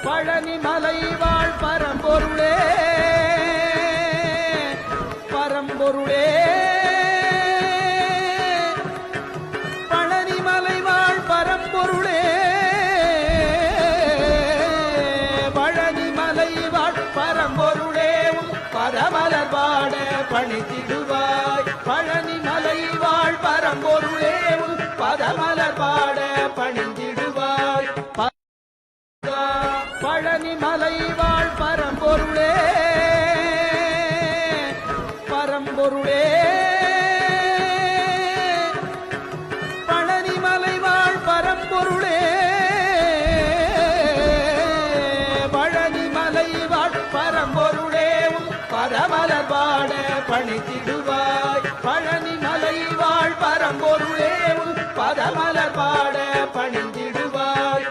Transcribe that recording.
பழனி மலை வாழ் பரம்பொருளே பரம்பொருளே பழனி மலை வாழ் பரம்பொருளே பழனி மலை வாழ் பரம்பொருளே பரமலர் பாட பணித்திடுவாய் பழனி மலை வாழ் பரம்பொருளே பரமலர் பாட பணிந்திடுவாய் பழனி மலை வாழ் பரம்பொருளே பரம்பொருளே பழனி மலை வாழ் பரம்பொருளே பழனி மலை வாழ் பரம்பொருளே பரமலர் பாட பணித்திடுவாய் பழனி மலை வாழ் பரம்பொருளே பரமலர் பாட பணிந்திடுவாய்